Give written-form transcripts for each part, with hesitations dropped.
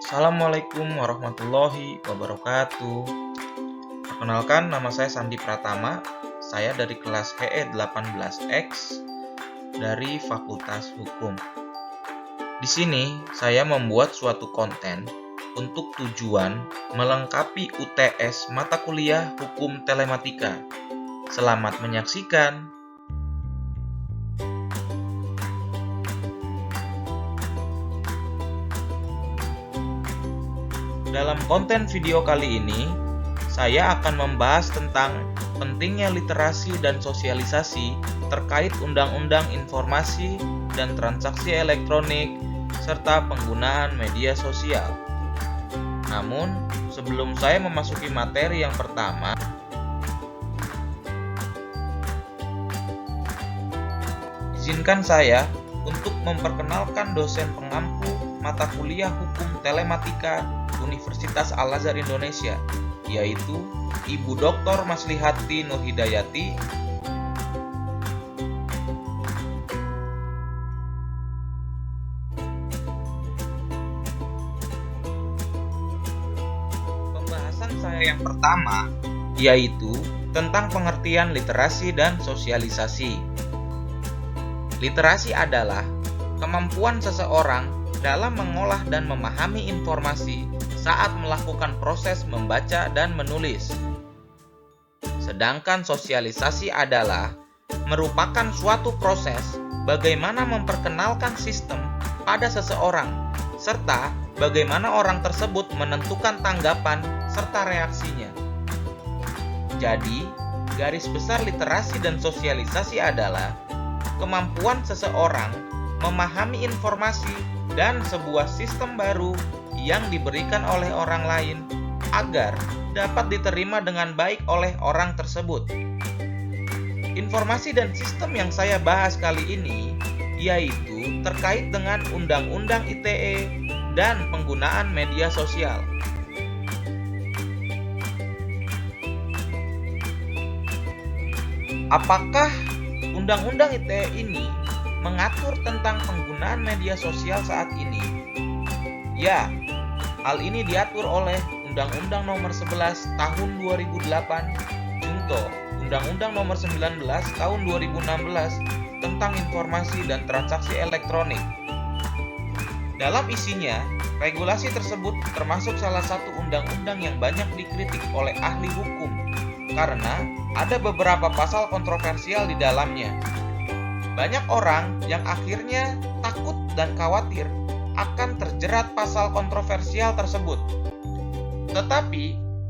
Assalamualaikum warahmatullahi wabarakatuh. Perkenalkan, nama saya Sandi Pratama. Saya dari kelas HE 18X dari Fakultas Hukum. Di sini saya membuat suatu konten untuk tujuan melengkapi UTS mata kuliah Hukum Telematika. Selamat menyaksikan. Dalam konten video kali ini, saya akan membahas tentang pentingnya literasi dan sosialisasi terkait Undang-Undang Informasi dan Transaksi Elektronik serta penggunaan media sosial. Namun, sebelum saya memasuki materi yang pertama, izinkan saya untuk memperkenalkan dosen pengampu mata kuliah Hukum Telematika Universitas Al-Azhar Indonesia, yaitu Ibu Dr. Maslihati Nurhidayati. Pembahasan saya yang pertama yaitu tentang pengertian literasi dan sosialisasi. Literasi adalah kemampuan seseorang dalam mengolah dan memahami informasi saat melakukan proses membaca dan menulis. Sedangkan sosialisasi adalah merupakan suatu proses bagaimana memperkenalkan sistem pada seseorang, serta bagaimana orang tersebut menentukan tanggapan serta reaksinya. Jadi, garis besar literasi dan sosialisasi adalah kemampuan seseorang memahami informasi dan sebuah sistem baru yang diberikan oleh orang lain agar dapat diterima dengan baik oleh orang tersebut. Informasi dan sistem yang saya bahas kali ini yaitu terkait dengan Undang-Undang ITE dan penggunaan media sosial. Apakah Undang-Undang ITE ini mengatur tentang penggunaan media sosial saat ini? Ya, hal ini diatur oleh Undang-Undang Nomor 11 Tahun 2008 Junto Undang-Undang Nomor 19 Tahun 2016 tentang Informasi dan Transaksi Elektronik. Dalam isinya, regulasi tersebut termasuk salah satu undang-undang yang banyak dikritik oleh ahli hukum karena ada beberapa pasal kontroversial di dalamnya. Banyak orang yang akhirnya takut dan khawatir akan terjerat pasal kontroversial tersebut. Tetapi,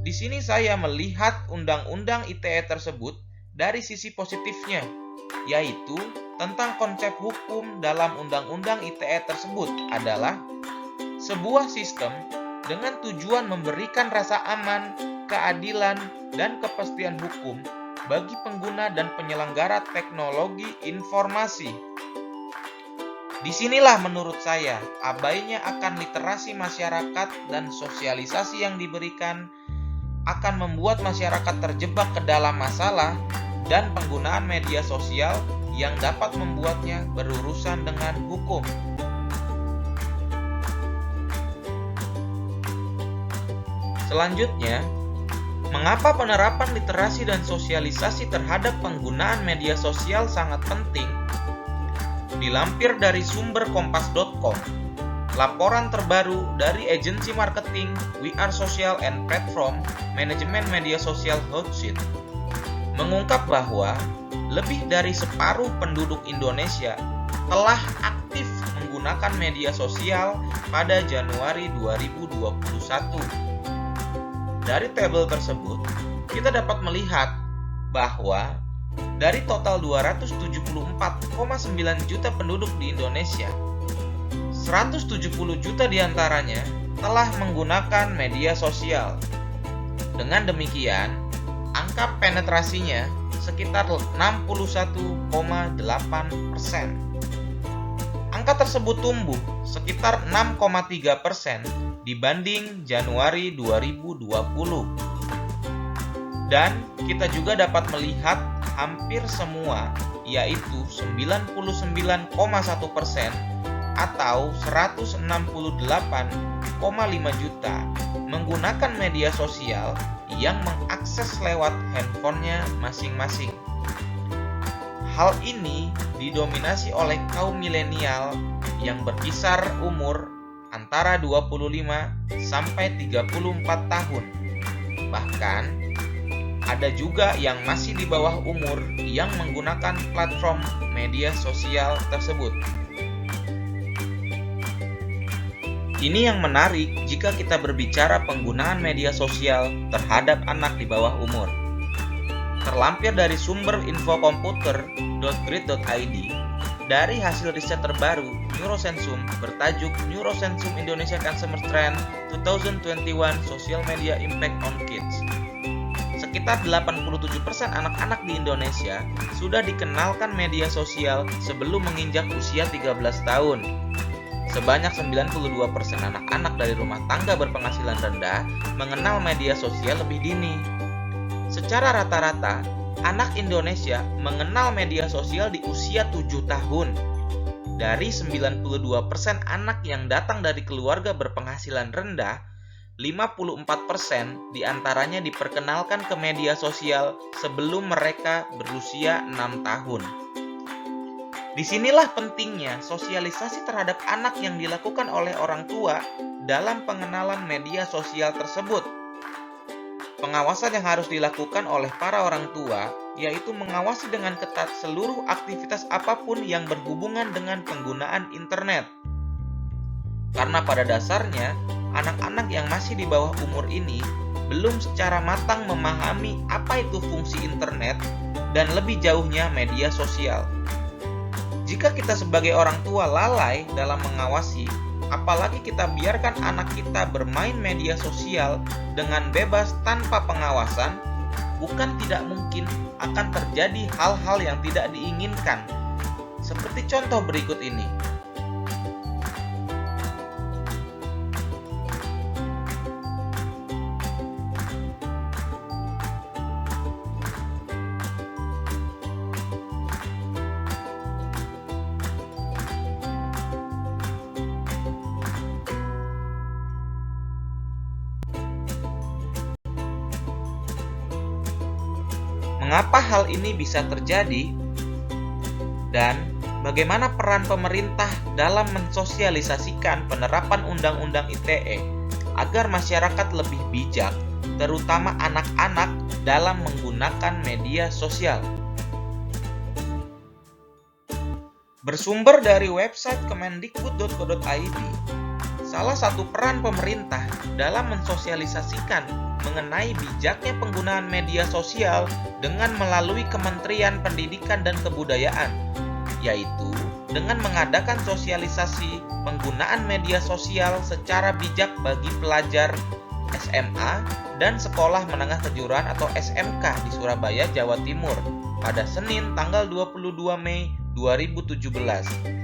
di sini saya melihat Undang-Undang ITE tersebut dari sisi positifnya, yaitu tentang konsep hukum dalam Undang-Undang ITE tersebut adalah sebuah sistem dengan tujuan memberikan rasa aman, keadilan, dan kepastian hukum bagi pengguna dan penyelenggara teknologi informasi. Disinilah menurut saya abainya akan literasi masyarakat dan sosialisasi yang diberikan akan membuat masyarakat terjebak ke dalam masalah dan penggunaan media sosial yang dapat membuatnya berurusan dengan hukum. Selanjutnya, mengapa penerapan literasi dan sosialisasi terhadap penggunaan media sosial sangat penting? Dilampir dari sumber kompas.com, laporan terbaru dari agensi marketing We Are Social and Platform Manajemen Media Sosial Hootsuite mengungkap bahwa lebih dari separuh penduduk Indonesia telah aktif menggunakan media sosial pada Januari 2021. Dari tabel tersebut, kita dapat melihat bahwa dari total 274,9 juta penduduk di Indonesia, 170 juta diantaranya telah menggunakan media sosial. Dengan demikian, angka penetrasinya sekitar 61,8%. Angka tersebut tumbuh sekitar 6,3% dibanding Januari 2020. Dan kita juga dapat melihat hampir semua, yaitu 99,1%, atau 168,5 juta menggunakan media sosial yang mengakses lewat handphonenya masing-masing. Hal ini didominasi oleh kaum milenial yang berkisar umur antara 25 sampai 34 tahun. Bahkan ada juga yang masih di bawah umur yang menggunakan platform media sosial tersebut. Ini yang menarik jika kita berbicara penggunaan media sosial terhadap anak di bawah umur. Terlampir dari sumber infokomputer.grid.id, dari hasil riset terbaru Neurosensum bertajuk Neurosensum Indonesia Consumer Trend 2021 Social Media Impact on Kids. Sekitar 87% anak-anak di Indonesia sudah dikenalkan media sosial sebelum menginjak usia 13 tahun. Sebanyak 92% anak-anak dari rumah tangga berpenghasilan rendah mengenal media sosial lebih dini. Secara rata-rata, anak Indonesia mengenal media sosial di usia 7 tahun. Dari 92% anak yang datang dari keluarga berpenghasilan rendah, 54% diantaranya diperkenalkan ke media sosial sebelum mereka berusia 6 tahun. Disinilah pentingnya sosialisasi terhadap anak yang dilakukan oleh orang tua dalam pengenalan media sosial tersebut. Pengawasan yang harus dilakukan oleh para orang tua yaitu mengawasi dengan ketat seluruh aktivitas apapun yang berhubungan dengan penggunaan internet. Karena pada dasarnya, anak-anak yang masih di bawah umur ini belum secara matang memahami apa itu fungsi internet dan lebih jauhnya media sosial. Jika kita sebagai orang tua lalai dalam mengawasi, apalagi kita biarkan anak kita bermain media sosial dengan bebas tanpa pengawasan, bukan tidak mungkin akan terjadi hal-hal yang tidak diinginkan. Seperti contoh berikut ini. Mengapa hal ini bisa terjadi? Dan bagaimana peran pemerintah dalam mensosialisasikan penerapan Undang-Undang ITE agar masyarakat lebih bijak, terutama anak-anak dalam menggunakan media sosial? Bersumber dari website kemendikbud.go.id, salah satu peran pemerintah dalam mensosialisasikan mengenai bijaknya penggunaan media sosial dengan melalui Kementerian Pendidikan dan Kebudayaan, yaitu dengan mengadakan sosialisasi penggunaan media sosial secara bijak bagi pelajar SMA dan Sekolah Menengah Kejuruan atau SMK di Surabaya, Jawa Timur pada Senin tanggal 22 Mei 2017.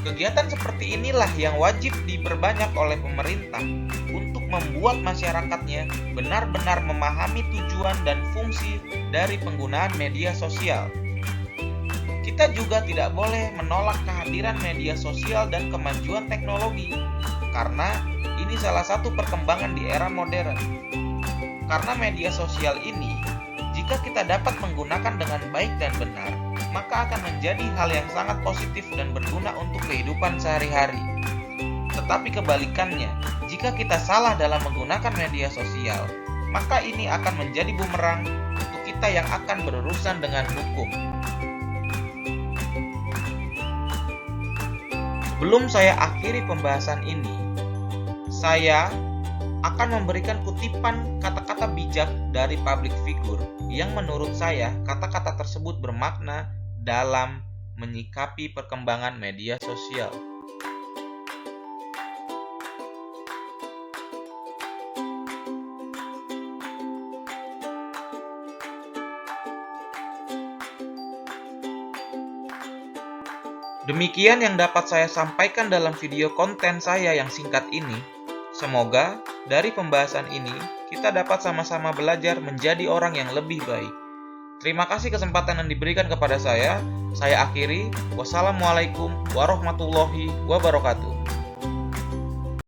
Kegiatan seperti inilah yang wajib diperbanyak oleh pemerintah untuk membuat masyarakatnya benar-benar memahami tujuan dan fungsi dari penggunaan media sosial. Kita juga tidak boleh menolak kehadiran media sosial dan kemajuan teknologi, karena ini salah satu perkembangan di era modern. Karena media sosial ini, jika kita dapat menggunakan dengan baik dan benar, maka akan menjadi hal yang sangat positif dan berguna untuk kehidupan sehari-hari. Tetapi kebalikannya, jika kita salah dalam menggunakan media sosial, maka ini akan menjadi bumerang untuk kita yang akan berurusan dengan hukum. Sebelum saya akhiri pembahasan ini, saya akan memberikan kutipan kata-kata bijak dari public figure yang menurut saya kata-kata tersebut bermakna dalam menyikapi perkembangan media sosial. Demikian yang dapat saya sampaikan dalam video konten saya yang singkat ini. Semoga dari pembahasan ini kita dapat sama-sama belajar menjadi orang yang lebih baik. Terima kasih kesempatan yang diberikan kepada saya. Saya akhiri. Wassalamualaikum warahmatullahi wabarakatuh.